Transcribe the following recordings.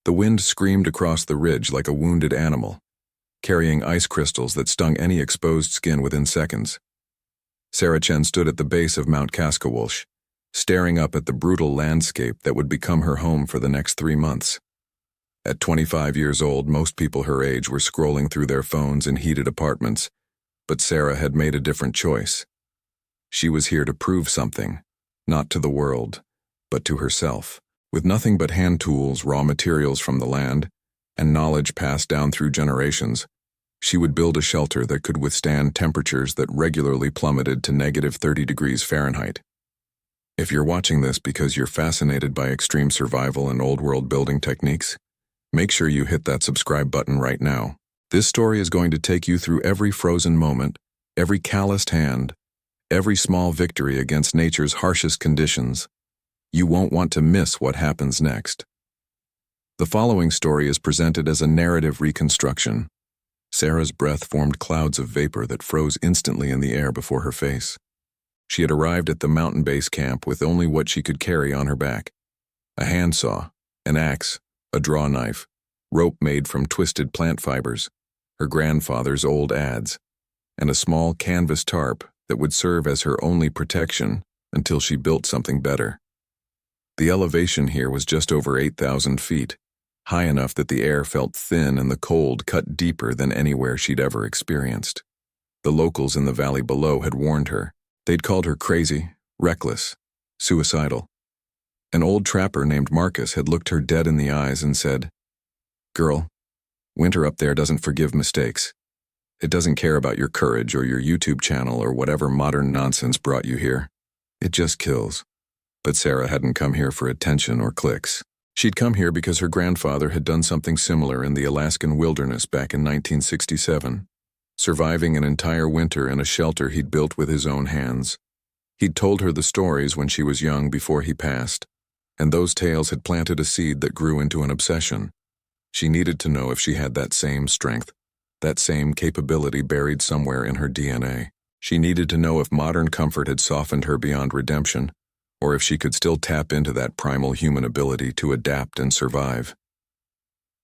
The wind screamed across the ridge like a wounded animal, carrying ice crystals that stung any exposed skin within seconds. Chen stood at the base of Mount Kaskawulsh, staring up at the brutal landscape that would become her home for the next 3 months. At 25 years old, most people her age were scrolling through their phones in heated apartments, but Sarah had made a different choice. She was here to prove something, not to the world, but to herself. With nothing but hand tools, raw materials from the land, and knowledge passed down through generations, she would build a shelter that could withstand temperatures that regularly plummeted to -30 degrees Fahrenheit. If you're watching this because you're fascinated by extreme survival and old-world building techniques, make sure you hit that subscribe button right now. This story is going to take you through every frozen moment, every calloused hand, every small victory against nature's harshest conditions. You won't want to miss what happens next. The following story is presented as a narrative reconstruction. Sarah's breath formed clouds of vapor that froze instantly in the air before her face. She had arrived at the mountain base camp with only what she could carry on her back: a handsaw, an axe, a draw knife, rope made from twisted plant fibers, her grandfather's old adze, and a small canvas tarp that would serve as her only protection until she built something better. The elevation here was just over 8,000 feet, high enough that the air felt thin and the cold cut deeper than anywhere she'd ever experienced. The locals in the valley below had warned her. They'd called her crazy, reckless, suicidal. An old trapper named Marcus had looked her dead in the eyes and said, "Girl, winter up there doesn't forgive mistakes. It doesn't care about your courage or your YouTube channel or whatever modern nonsense brought you here. It just kills." But Sarah hadn't come here for attention or clicks. She'd come here because her grandfather had done something similar in the Alaskan wilderness back in 1967, surviving an entire winter in a shelter he'd built with his own hands. He'd told her the stories when she was young before he passed, and those tales had planted a seed that grew into an obsession. She needed to know if she had that same strength, that same capability buried somewhere in her DNA. She needed to know if modern comfort had softened her beyond redemption, or if she could still tap into that primal human ability to adapt and survive.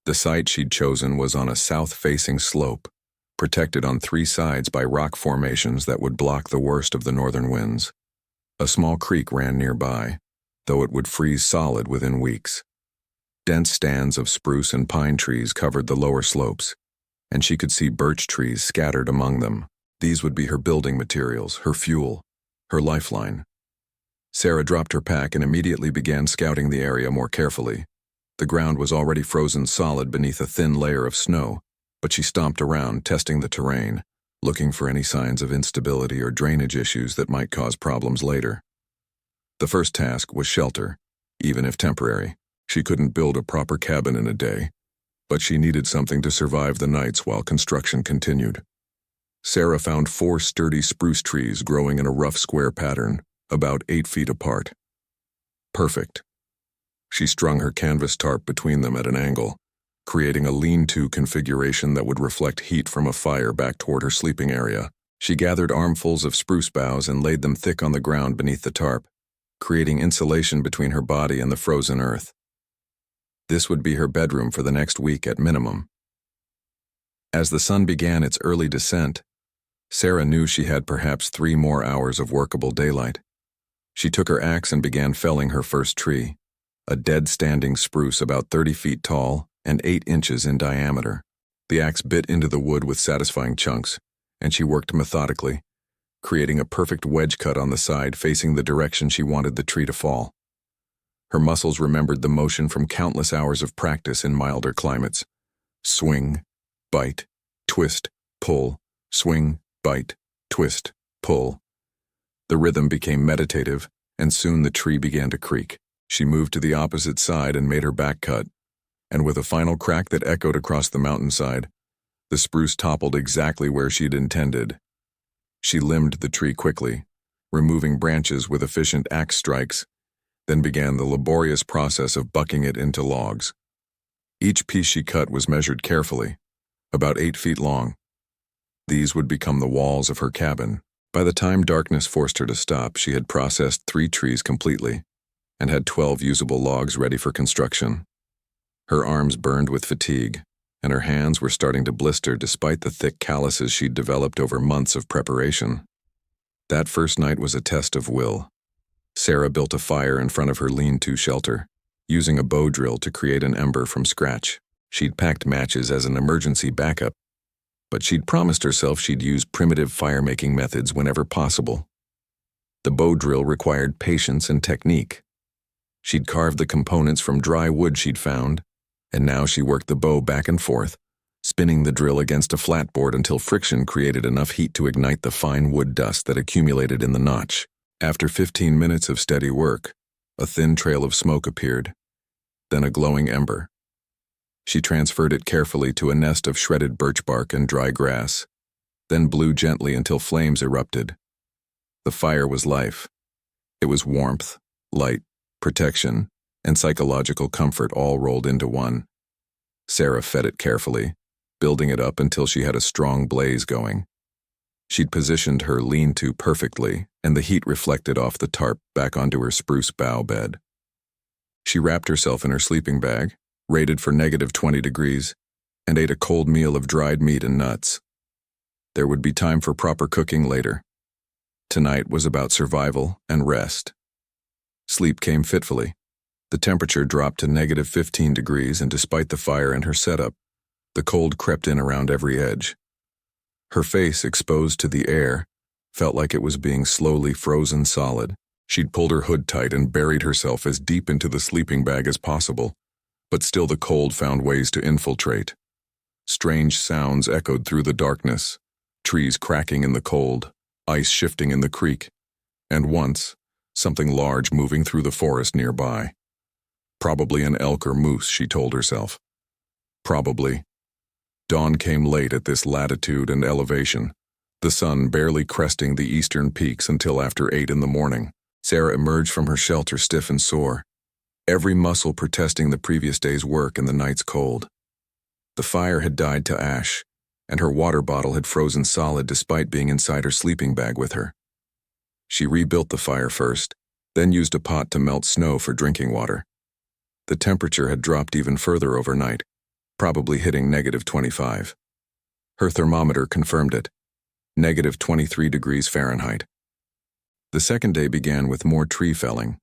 The site she'd chosen was on a south-facing slope, protected on 3 sides by rock formations that would block the worst of the northern winds. A small creek ran nearby, though it would freeze solid within weeks. Dense stands of spruce and pine trees covered the lower slopes, and she could see birch trees scattered among them. These would be her building materials, her fuel, her lifeline. Sarah dropped her pack and immediately began scouting the area more carefully. The ground was already frozen solid beneath a thin layer of snow, but she stomped around, testing the terrain, looking for any signs of instability or drainage issues that might cause problems later. The first task was shelter, even if temporary. She couldn't build a proper cabin in a day, but she needed something to survive the nights while construction continued. Sarah found 4 sturdy spruce trees growing in a rough square pattern, about 8 feet apart. Perfect. She strung her canvas tarp between them at an angle, creating a lean-to configuration that would reflect heat from a fire back toward her sleeping area. She gathered armfuls of spruce boughs and laid them thick on the ground beneath the tarp, creating insulation between her body and the frozen earth. This would be her bedroom for the next week at minimum. As the sun began its early descent, Sarah knew she had perhaps 3 more hours of workable daylight. She took her axe and began felling her first tree, a dead-standing spruce about 30 feet tall and 8 inches in diameter. The axe bit into the wood with satisfying chunks, and she worked methodically, creating a perfect wedge cut on the side facing the direction she wanted the tree to fall. Her muscles remembered the motion from countless hours of practice in milder climates. Swing, bite, twist, pull, swing, bite, twist, pull. The rhythm became meditative, and soon the tree began to creak. She moved to the opposite side and made her back cut, and with a final crack that echoed across the mountainside, the spruce toppled exactly where she'd intended. She limbed the tree quickly, removing branches with efficient axe strikes, then began the laborious process of bucking it into logs. Each piece she cut was measured carefully, about 8 feet long. These would become the walls of her cabin. By the time darkness forced her to stop, she had processed 3 trees completely and had 12 usable logs ready for construction. Her arms burned with fatigue, and her hands were starting to blister despite the thick calluses she'd developed over months of preparation. That first night was a test of will. Sarah built a fire in front of her lean-to shelter, using a bow drill to create an ember from scratch. She'd packed matches as an emergency backup, but she'd promised herself she'd use primitive fire-making methods whenever possible. The bow drill required patience and technique. She'd carved the components from dry wood she'd found, and now she worked the bow back and forth, spinning the drill against a flat board until friction created enough heat to ignite the fine wood dust that accumulated in the notch. After 15 minutes of steady work, a thin trail of smoke appeared, then a glowing ember. She transferred it carefully to a nest of shredded birch bark and dry grass, then blew gently until flames erupted. The fire was life. It was warmth, light, protection, and psychological comfort all rolled into one. Sarah fed it carefully, building it up until she had a strong blaze going. She'd positioned her lean-to perfectly, and the heat reflected off the tarp back onto her spruce bough bed. She wrapped herself in her sleeping bag, rated for -20 degrees, and ate a cold meal of dried meat and nuts. There would be time for proper cooking later. Tonight was about survival and rest. Sleep came fitfully. The temperature dropped to -15 degrees, and despite the fire and her setup, the cold crept in around every edge. Her face, exposed to the air, felt like it was being slowly frozen solid. She'd pulled her hood tight and buried herself as deep into the sleeping bag as possible, but still the cold found ways to infiltrate. Strange sounds echoed through the darkness, trees cracking in the cold, ice shifting in the creek, and once, something large moving through the forest nearby. Probably an elk or moose, she told herself. Probably. Dawn came late at this latitude and elevation, the sun barely cresting the eastern peaks until after 8 in the morning. Sarah emerged from her shelter stiff and sore, every muscle protesting the previous day's work and the night's cold. The fire had died to ash, and her water bottle had frozen solid despite being inside her sleeping bag with her. She rebuilt the fire first, then used a pot to melt snow for drinking water. The temperature had dropped even further overnight, probably hitting -25. Her thermometer confirmed it, -23 degrees Fahrenheit. The second day began with more tree felling.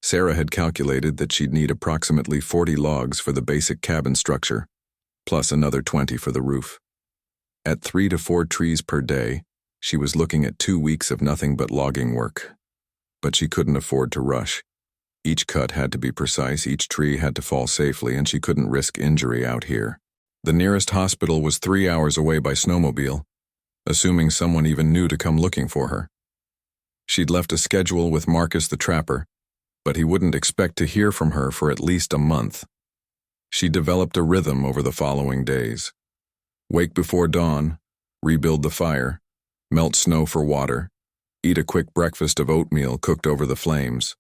Sarah had calculated that she'd need approximately 40 logs for the basic cabin structure, plus another 20 for the roof. At 3 to 4 trees per day, she was looking at 2 weeks of nothing but logging work. But she couldn't afford to rush. Each cut had to be precise, each tree had to fall safely, and she couldn't risk injury out here. The nearest hospital was 3 hours away by snowmobile, assuming someone even knew to come looking for her. She'd left a schedule with Marcus the trapper, but he wouldn't expect to hear from her for at least a month. She developed a rhythm over the following days. Wake before dawn, rebuild the fire, melt snow for water, eat a quick breakfast of oatmeal cooked over the flames,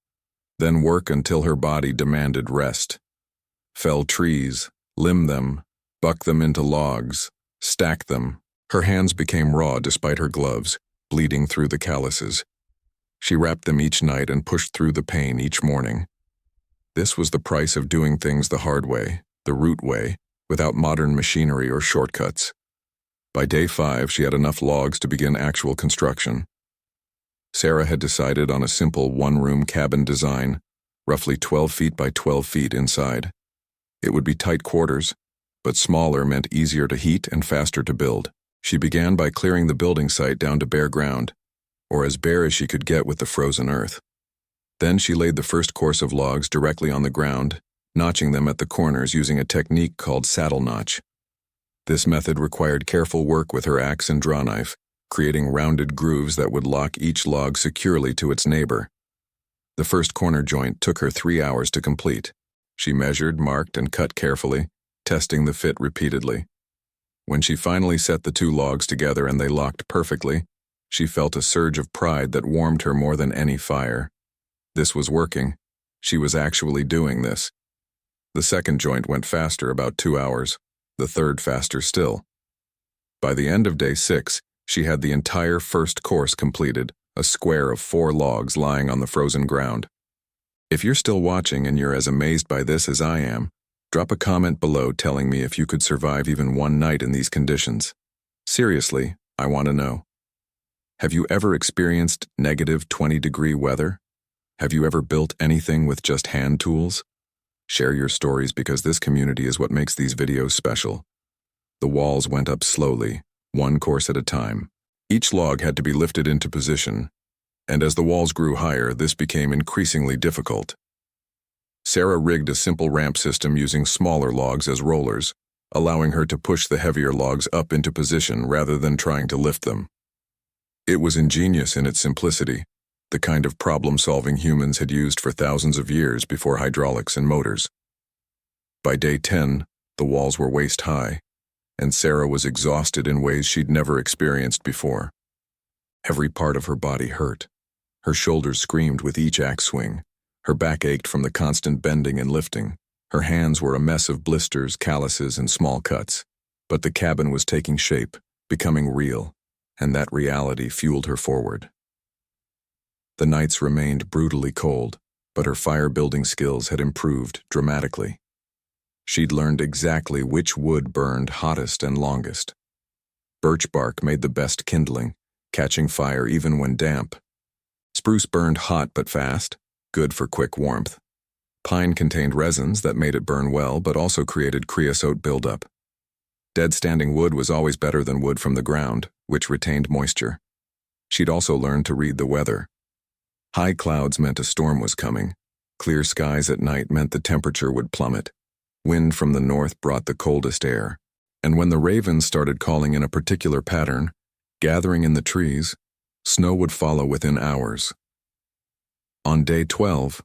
then work until her body demanded rest. Fell trees, limb them, buck them into logs, stack them. Her hands became raw despite her gloves, bleeding through the calluses. She wrapped them each night and pushed through the pain each morning. This was the price of doing things the hard way, the root way, without modern machinery or shortcuts. By day 5, she had enough logs to begin actual construction. Sarah had decided on a simple one-room cabin design, roughly 12 feet by 12 feet inside. It would be tight quarters, but smaller meant easier to heat and faster to build. She began by clearing the building site down to bare ground, or as bare as she could get with the frozen earth. Then she laid the first course of logs directly on the ground, notching them at the corners using a technique called saddle notch. This method required careful work with her axe and draw knife, creating rounded grooves that would lock each log securely to its neighbor. The first corner joint took her 3 hours to complete. She measured, marked, and cut carefully, testing the fit repeatedly. When she finally set the 2 logs together and they locked perfectly, she felt a surge of pride that warmed her more than any fire. This was working. She was actually doing this. The second joint went faster, about 2 hours. The third faster still. By the end of day 6, she had the entire first course completed, a square of 4 logs lying on the frozen ground. If you're still watching and you're as amazed by this as I am, Drop a comment below telling me if you could survive even one night in these conditions. Seriously, I want to know. Have you ever experienced negative 20-degree weather? Have you ever built anything with just hand tools? Share your stories because this community is what makes these videos special. The walls went up slowly, one course at a time. Each log had to be lifted into position, and as the walls grew higher, this became increasingly difficult. Sarah rigged a simple ramp system using smaller logs as rollers, allowing her to push the heavier logs up into position rather than trying to lift them. It was ingenious in its simplicity, the kind of problem-solving humans had used for thousands of years before hydraulics and motors. By day 10, the walls were waist-high, and Sarah was exhausted in ways she'd never experienced before. Every part of her body hurt. Her shoulders screamed with each axe swing. Her back ached from the constant bending and lifting. Her hands were a mess of blisters, calluses, and small cuts. But the cabin was taking shape, becoming real, and that reality fueled her forward. The nights remained brutally cold, but her fire-building skills had improved dramatically. She'd learned exactly which wood burned hottest and longest. Birch bark made the best kindling, catching fire even when damp. Spruce burned hot but fast, good for quick warmth. Pine contained resins that made it burn well but also created creosote buildup. Dead-standing wood was always better than wood from the ground, which retained moisture. She'd also learned to read the weather. High clouds meant a storm was coming. Clear skies at night meant the temperature would plummet. Wind from the north brought the coldest air. And when the ravens started calling in a particular pattern, gathering in the trees, snow would follow within hours. On day 12,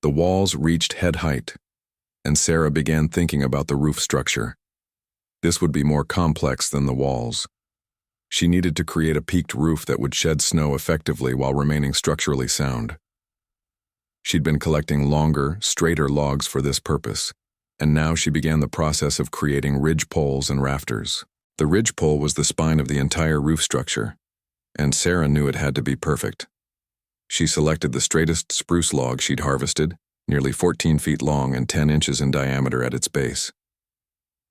the walls reached head height, and Sarah began thinking about the roof structure. This would be more complex than the walls. She needed to create a peaked roof that would shed snow effectively while remaining structurally sound. She'd been collecting longer, straighter logs for this purpose, and now she began the process of creating ridge poles and rafters. The ridge pole was the spine of the entire roof structure, and Sarah knew it had to be perfect. She selected the straightest spruce log she'd harvested, nearly 14 feet long and 10 inches in diameter at its base.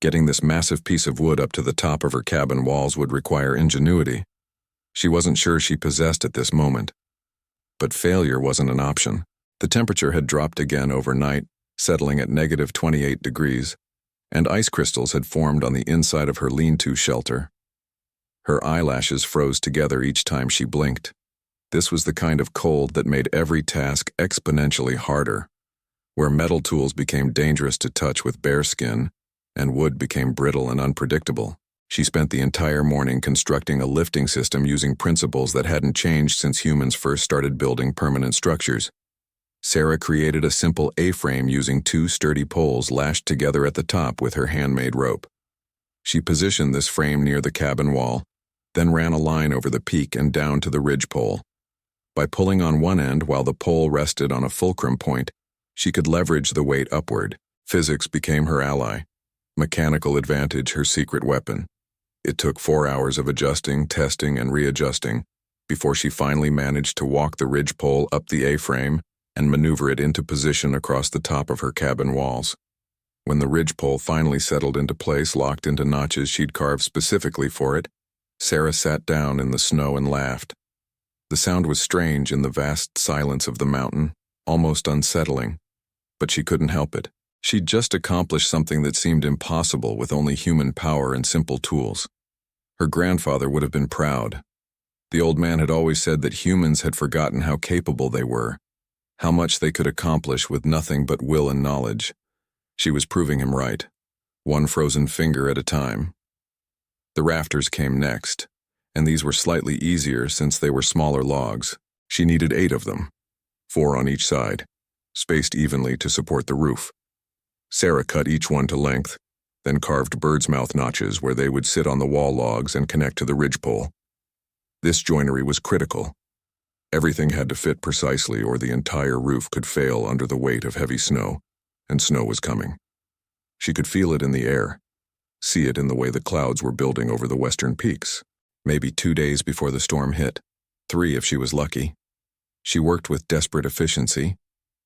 Getting this massive piece of wood up to the top of her cabin walls would require ingenuity. She wasn't sure she possessed at this moment. But failure wasn't an option. The temperature had dropped again overnight, settling at negative 28 degrees, and ice crystals had formed on the inside of her lean-to shelter. Her eyelashes froze together each time she blinked. This was the kind of cold that made every task exponentially harder, where metal tools became dangerous to touch with bare skin, and wood became brittle and unpredictable. She spent the entire morning constructing a lifting system using principles that hadn't changed since humans first started building permanent structures. Sarah created a simple A-frame using 2 sturdy poles lashed together at the top with her handmade rope. She positioned this frame near the cabin wall, then ran a line over the peak and down to the ridge pole. By pulling on one end while the pole rested on a fulcrum point, she could leverage the weight upward. Physics became her ally. Mechanical advantage her secret weapon. It took 4 hours of adjusting, testing, and readjusting before she finally managed to walk the ridge pole up the A-frame and maneuver it into position across the top of her cabin walls. When the ridge pole finally settled into place, locked into notches she'd carved specifically for it, Sarah sat down in the snow and laughed. The sound was strange in the vast silence of the mountain, almost unsettling, but she couldn't help it. She'd just accomplished something that seemed impossible with only human power and simple tools. Her grandfather would have been proud. The old man had always said that humans had forgotten how capable they were, how much they could accomplish with nothing but will and knowledge. She was proving him right, one frozen finger at a time. The rafters came next, and these were slightly easier since they were smaller logs. She needed 8 of them, 4 on each side, spaced evenly to support the roof. Sarah cut each one to length, then carved bird's mouth notches where they would sit on the wall logs and connect to the ridgepole. This joinery was critical. Everything had to fit precisely or the entire roof could fail under the weight of heavy snow, and snow was coming. She could feel it in the air, see it in the way the clouds were building over the western peaks. Maybe 2 days before the storm hit, 3 if she was lucky. She worked with desperate efficiency,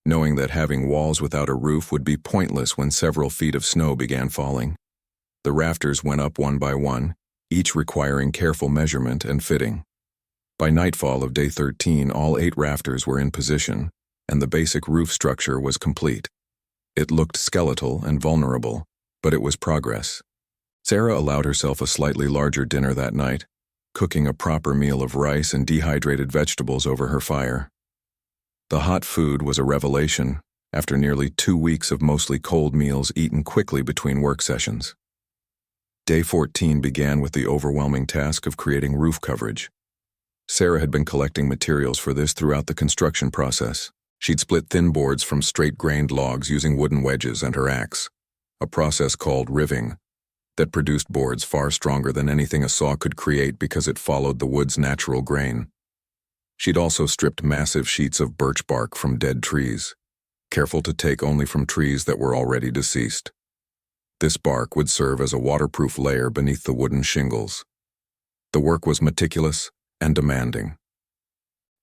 knowing that having walls without a roof would be pointless when several feet of snow began falling. The rafters went up one by one, each requiring careful measurement and fitting. By nightfall of day 13, all 8 rafters were in position, and the basic roof structure was complete. It looked skeletal and vulnerable, but it was progress. Sarah allowed herself a slightly larger dinner that night, cooking a proper meal of rice and dehydrated vegetables over her fire. The hot food was a revelation after nearly 2 weeks of mostly cold meals eaten quickly between work sessions. Day 14 began with the overwhelming task of creating roof coverage. Sarah had been collecting materials for this throughout the construction process. She'd split thin boards from straight-grained logs using wooden wedges and her axe, a process called riving, that produced boards far stronger than anything a saw could create because it followed the wood's natural grain. She'd also stripped massive sheets of birch bark from dead trees, careful to take only from trees that were already deceased. This bark would serve as a waterproof layer beneath the wooden shingles. The work was meticulous and demanding.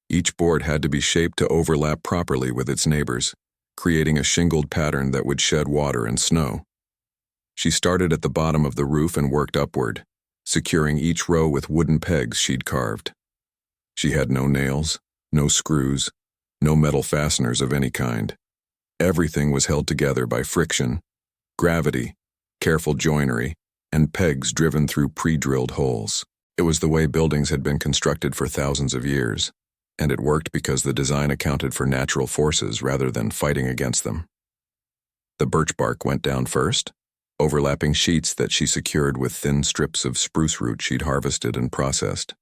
Each board had to be shaped to overlap properly with its neighbors, creating a shingled pattern that would shed water and snow. She started at the bottom of the roof and worked upward, securing each row with wooden pegs she'd carved. She had no nails, no screws, no metal fasteners of any kind. Everything was held together by friction, gravity, careful joinery, and pegs driven through pre-drilled holes. It was the way buildings had been constructed for thousands of years, and it worked because the design accounted for natural forces rather than fighting against them. The birch bark went down first, overlapping sheets that she secured with thin strips of spruce root she'd harvested and processed.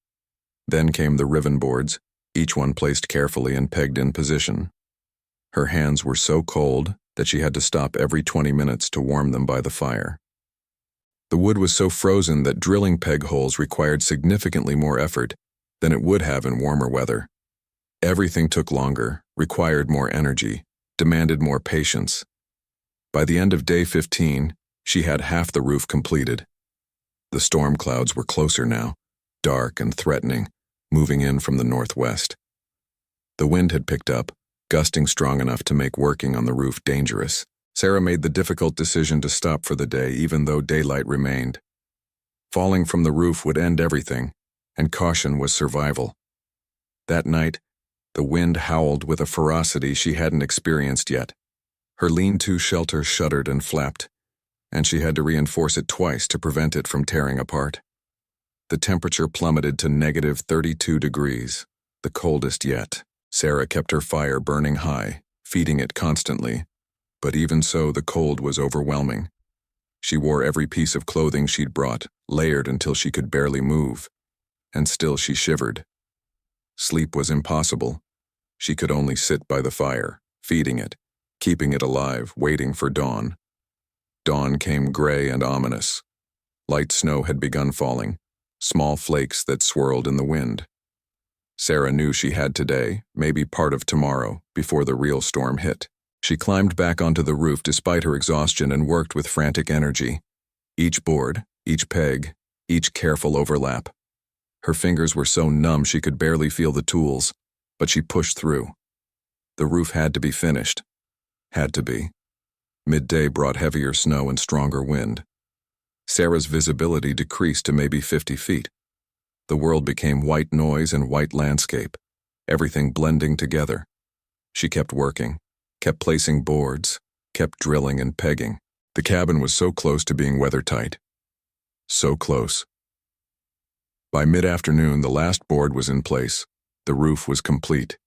Then came the riven boards, each one placed carefully and pegged in position. Her hands were so cold that she had to stop every 20 minutes to warm them by the fire. The wood was so frozen that drilling peg holes required significantly more effort than it would have in warmer weather. Everything took longer, required more energy, demanded more patience. By the end of day 15, she had half the roof completed. The storm clouds were closer now, dark and threatening, moving in from the northwest. The wind had picked up, gusting strong enough to make working on the roof dangerous. Sarah made the difficult decision to stop for the day even though daylight remained. Falling from the roof would end everything, and caution was survival. That night, the wind howled with a ferocity she hadn't experienced yet. Her lean-to shelter shuddered and flapped, and she had to reinforce it twice to prevent it from tearing apart. The temperature plummeted to negative 32 degrees, the coldest yet. Sarah kept her fire burning high, feeding it constantly, but even so the cold was overwhelming. She wore every piece of clothing she'd brought, layered until she could barely move, and still she shivered. Sleep was impossible. She could only sit by the fire, feeding it, keeping it alive, waiting for dawn. Dawn came gray and ominous. Light snow had begun falling, small flakes that swirled in the wind. Sarah knew she had today, maybe part of tomorrow, before the real storm hit. She climbed back onto the roof despite her exhaustion and worked with frantic energy. Each board, each peg, each careful overlap. Her fingers were so numb she could barely feel the tools, but she pushed through. The roof had to be finished. Had to be. Midday brought heavier snow and stronger wind. Sarah's visibility decreased to maybe 50 feet. The world became white noise and white landscape, everything blending together. She kept working, kept placing boards, kept drilling and pegging. The cabin was so close to being weather-tight. So close. By mid-afternoon, the last board was in place. The roof was complete.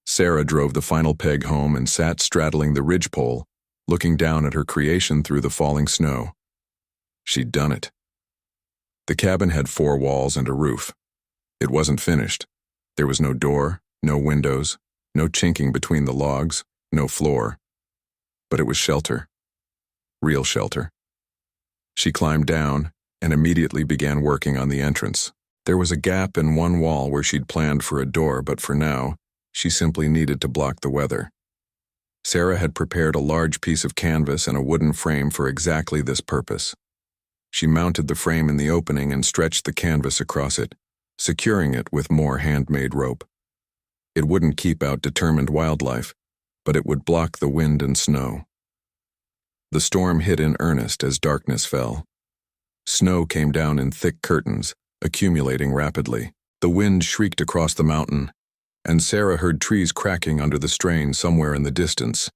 Sarah drove the final peg home and sat straddling the ridgepole, looking down at her creation through the falling snow. She'd done it. The cabin had 4 walls and a roof. It wasn't finished. There was no door, no windows, no chinking between the logs, no floor. But it was shelter. Real shelter. She climbed down and immediately began working on the entrance. There was a gap in one wall where she'd planned for a door, but for now, she simply needed to block the weather. Sarah had prepared a large piece of canvas and a wooden frame for exactly this purpose. She mounted the frame in the opening and stretched the canvas across it, securing it with more handmade rope. It wouldn't keep out determined wildlife, but it would block the wind and snow. The storm hit in earnest as darkness fell. Snow came down in thick curtains, accumulating rapidly. The wind shrieked across the mountain, and Sarah heard trees cracking under the strain somewhere in the distance.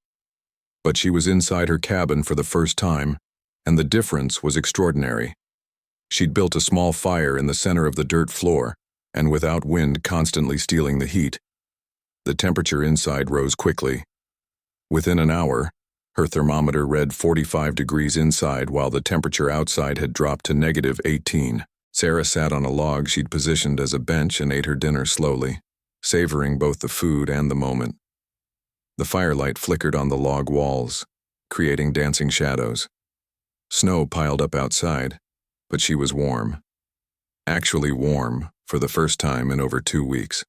But she was inside her cabin for the first time, and the difference was extraordinary. She'd built a small fire in the center of the dirt floor, and without wind constantly stealing the heat. The temperature inside rose quickly. Within an hour, her thermometer read 45 degrees inside while the temperature outside had dropped to -18. Sarah sat on a log she'd positioned as a bench and ate her dinner slowly, savoring both the food and the moment. The firelight flickered on the log walls, creating dancing shadows. Snow piled up outside, but she was warm. Actually warm for the first time in over 2 weeks.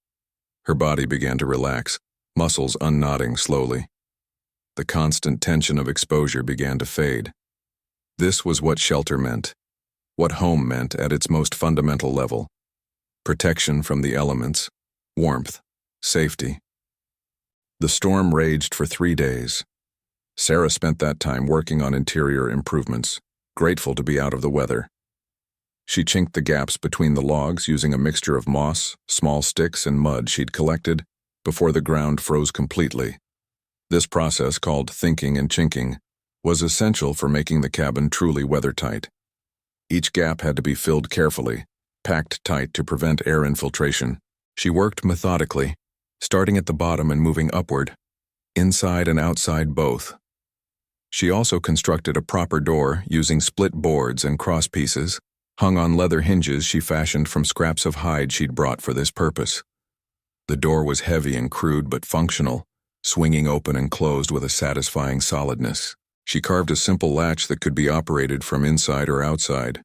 Her body began to relax, muscles unknotting slowly. The constant tension of exposure began to fade. This was what shelter meant, what home meant at its most fundamental level. Protection from the elements, warmth, safety. The storm raged for 3 days. Sarah spent that time working on interior improvements, grateful to be out of the weather. She chinked the gaps between the logs using a mixture of moss, small sticks, and mud she'd collected before the ground froze completely. This process, called thinking and chinking, was essential for making the cabin truly weathertight. Each gap had to be filled carefully, packed tight to prevent air infiltration. She worked methodically, starting at the bottom and moving upward, inside and outside both. She also constructed a proper door using split boards and cross pieces, hung on leather hinges she fashioned from scraps of hide she'd brought for this purpose. The door was heavy and crude but functional, swinging open and closed with a satisfying solidness. She carved a simple latch that could be operated from inside or outside,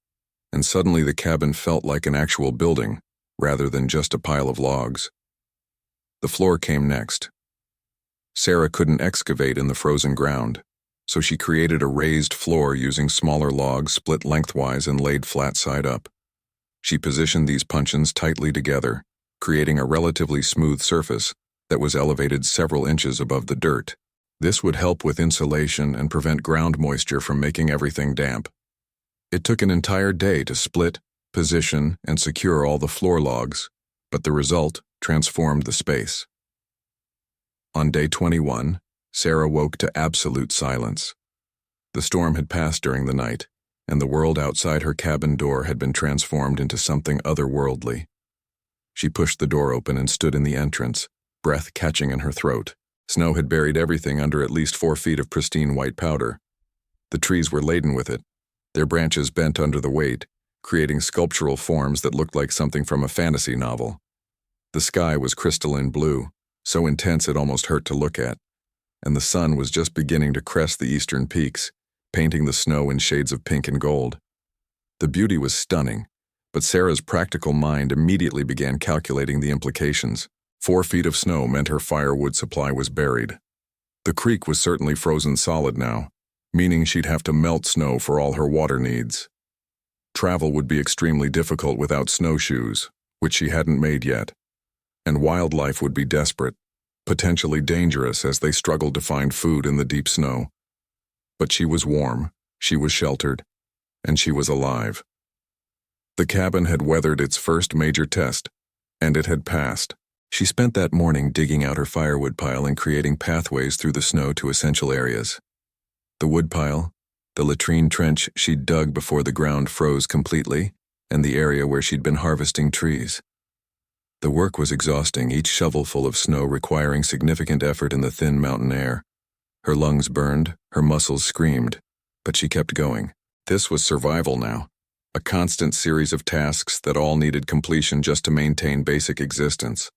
and suddenly the cabin felt like an actual building, rather than just a pile of logs. The floor came next. Sarah couldn't excavate in the frozen ground, so she created a raised floor using smaller logs split lengthwise and laid flat side up. She positioned these puncheons tightly together, creating a relatively smooth surface that was elevated several inches above the dirt. This would help with insulation and prevent ground moisture from making everything damp. It took an entire day to split, position, and secure all the floor logs, but the result transformed the space. On day 21, Sarah woke to absolute silence. The storm had passed during the night, and the world outside her cabin door had been transformed into something otherworldly. She pushed the door open and stood in the entrance, breath catching in her throat. Snow had buried everything under at least 4 feet of pristine white powder. The trees were laden with it, their branches bent under the weight, creating sculptural forms that looked like something from a fantasy novel. The sky was crystalline blue, so intense it almost hurt to look at, and the sun was just beginning to crest the eastern peaks, painting the snow in shades of pink and gold. The beauty was stunning, but Sarah's practical mind immediately began calculating the implications. 4 feet of snow meant her firewood supply was buried. The creek was certainly frozen solid now, meaning she'd have to melt snow for all her water needs. Travel would be extremely difficult without snowshoes, which she hadn't made yet, and wildlife would be desperate, potentially dangerous as they struggled to find food in the deep snow. But she was warm, she was sheltered, and she was alive. The cabin had weathered its first major test, and it had passed. She spent that morning digging out her firewood pile and creating pathways through the snow to essential areas. The woodpile, the latrine trench she'd dug before the ground froze completely, and the area where she'd been harvesting trees. The work was exhausting, each shovelful of snow requiring significant effort in the thin mountain air. Her lungs burned, her muscles screamed, but she kept going. This was survival now, a constant series of tasks that all needed completion just to maintain basic existence.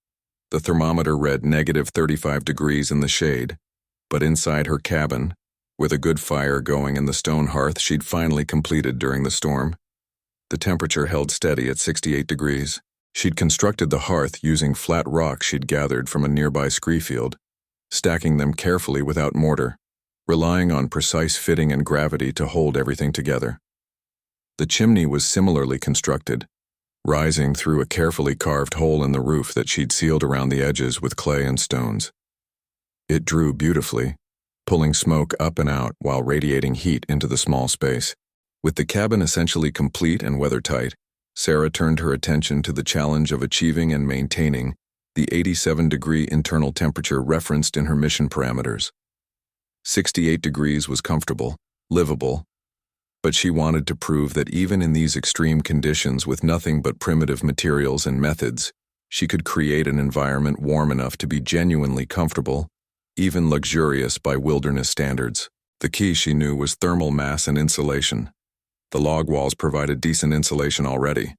The thermometer read -35 degrees in the shade, but inside her cabin, with a good fire going in the stone hearth she'd finally completed during the storm, the temperature held steady at 68 degrees. She'd constructed the hearth using flat rocks she'd gathered from a nearby scree field, stacking them carefully without mortar, relying on precise fitting and gravity to hold everything together. The chimney was similarly constructed, rising through a carefully carved hole in the roof that she'd sealed around the edges with clay and stones. It drew beautifully, pulling smoke up and out while radiating heat into the small space. With the cabin essentially complete and weathertight, Sarah turned her attention to the challenge of achieving and maintaining the 87-degree internal temperature referenced in her mission parameters. 68 degrees was comfortable, livable, but she wanted to prove that even in these extreme conditions with nothing but primitive materials and methods, she could create an environment warm enough to be genuinely comfortable, even luxurious by wilderness standards. The key, she knew, was thermal mass and insulation. The log walls provided decent insulation already,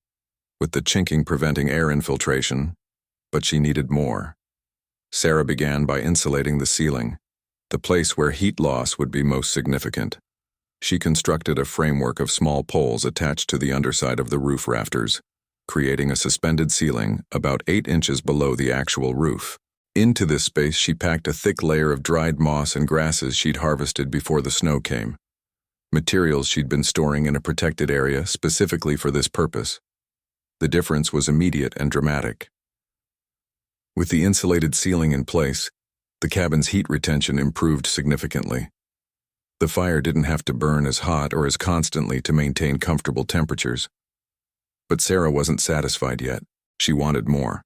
with the chinking preventing air infiltration, but she needed more. Sarah began by insulating the ceiling, the place where heat loss would be most significant. She constructed a framework of small poles attached to the underside of the roof rafters, creating a suspended ceiling about 8 inches below the actual roof. Into this space she packed a thick layer of dried moss and grasses she'd harvested before the snow came, materials she'd been storing in a protected area specifically for this purpose. The difference was immediate and dramatic. With the insulated ceiling in place, the cabin's heat retention improved significantly. The fire didn't have to burn as hot or as constantly to maintain comfortable temperatures. But Sarah wasn't satisfied yet. She wanted more,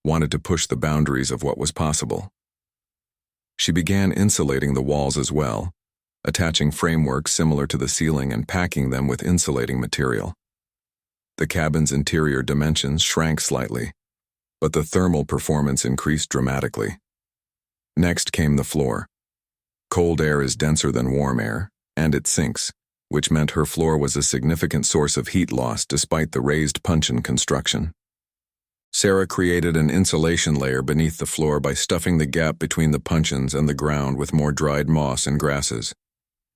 wanted to push the boundaries of what was possible. She began insulating the walls as well, attaching frameworks similar to the ceiling and packing them with insulating material. The cabin's interior dimensions shrank slightly, but the thermal performance increased dramatically. Next came the floor. Cold air is denser than warm air, and it sinks, which meant her floor was a significant source of heat loss despite the raised puncheon construction. Sarah created an insulation layer beneath the floor by stuffing the gap between the puncheons and the ground with more dried moss and grasses.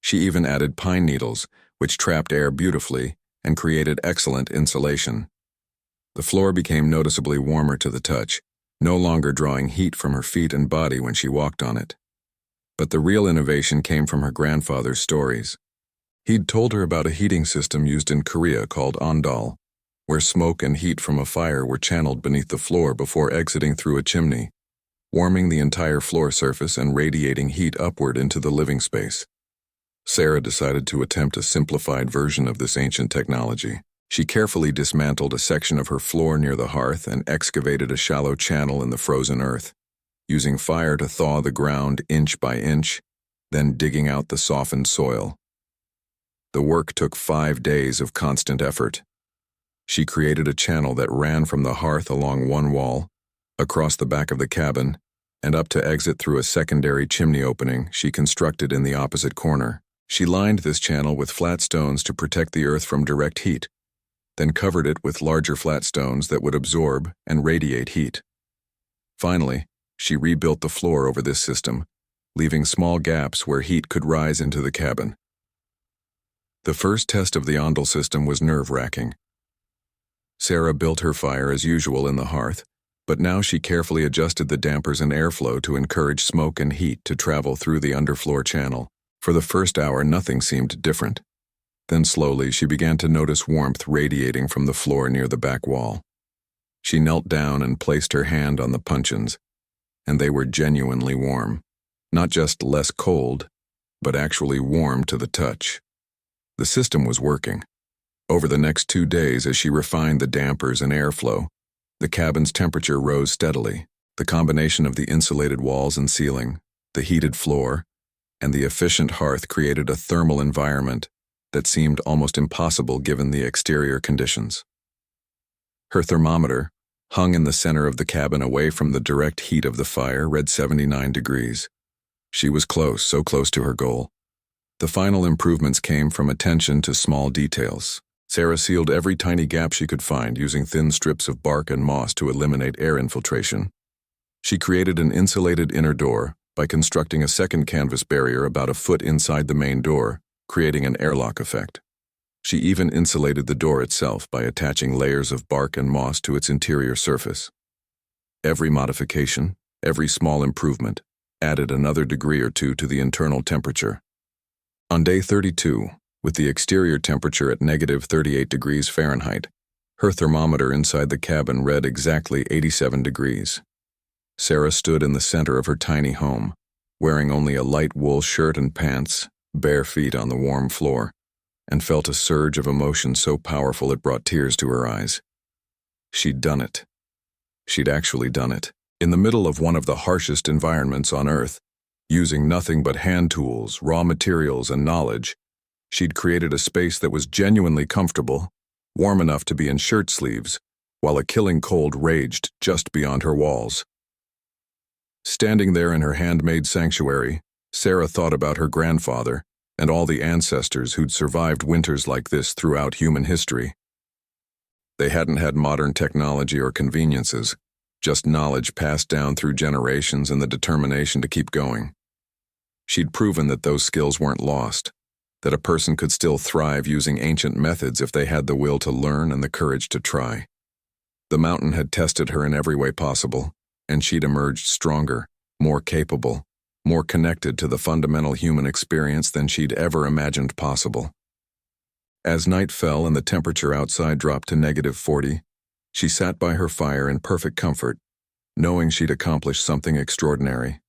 She even added pine needles, which trapped air beautifully and created excellent insulation. The floor became noticeably warmer to the touch, no longer drawing heat from her feet and body when she walked on it. But the real innovation came from her grandfather's stories. He'd told her about a heating system used in Korea called ondol, where smoke and heat from a fire were channeled beneath the floor before exiting through a chimney, warming the entire floor surface and radiating heat upward into the living space. Sarah decided to attempt a simplified version of this ancient technology. She carefully dismantled a section of her floor near the hearth and excavated a shallow channel in the frozen earth, using fire to thaw the ground inch by inch, then digging out the softened soil. The work took 5 days of constant effort. She created a channel that ran from the hearth along one wall, across the back of the cabin, and up to exit through a secondary chimney opening she constructed in the opposite corner. She lined this channel with flat stones to protect the earth from direct heat, then covered it with larger flat stones that would absorb and radiate heat. Finally, she rebuilt the floor over this system, leaving small gaps where heat could rise into the cabin. The first test of the ondol system was nerve-wracking. Sarah built her fire as usual in the hearth, but now she carefully adjusted the dampers and airflow to encourage smoke and heat to travel through the underfloor channel. For the first hour, nothing seemed different. Then slowly, she began to notice warmth radiating from the floor near the back wall. She knelt down and placed her hand on the puncheons, and they were genuinely warm. Not just less cold, but actually warm to the touch. The system was working. Over the next 2 days, as she refined the dampers and airflow, the cabin's temperature rose steadily. The combination of the insulated walls and ceiling, the heated floor, and the efficient hearth created a thermal environment that seemed almost impossible given the exterior conditions. Her thermometer, hung in the center of the cabin away from the direct heat of the fire, read 79 degrees. She was close, so close to her goal. The final improvements came from attention to small details. Sarah sealed every tiny gap she could find using thin strips of bark and moss to eliminate air infiltration. She created an insulated inner door by constructing a second canvas barrier about a foot inside the main door, creating an airlock effect. She even insulated the door itself by attaching layers of bark and moss to its interior surface. Every modification, every small improvement, added another degree or two to the internal temperature. On day 32, with the exterior temperature at -38 degrees Fahrenheit, her thermometer inside the cabin read exactly 87 degrees. Sarah stood in the center of her tiny home, wearing only a light wool shirt and pants, bare feet on the warm floor, and felt a surge of emotion so powerful it brought tears to her eyes. She'd done it. She'd actually done it. In the middle of one of the harshest environments on Earth, using nothing but hand tools, raw materials, and knowledge, she'd created a space that was genuinely comfortable, warm enough to be in shirt sleeves, while a killing cold raged just beyond her walls. Standing there in her handmade sanctuary, Sarah thought about her grandfather and all the ancestors who'd survived winters like this throughout human history. They hadn't had modern technology or conveniences, just knowledge passed down through generations and the determination to keep going. She'd proven that those skills weren't lost, that a person could still thrive using ancient methods if they had the will to learn and the courage to try. The mountain had tested her in every way possible, and she'd emerged stronger, more capable, more connected to the fundamental human experience than she'd ever imagined possible. As night fell and the temperature outside dropped to -40, she sat by her fire in perfect comfort, knowing she'd accomplished something extraordinary.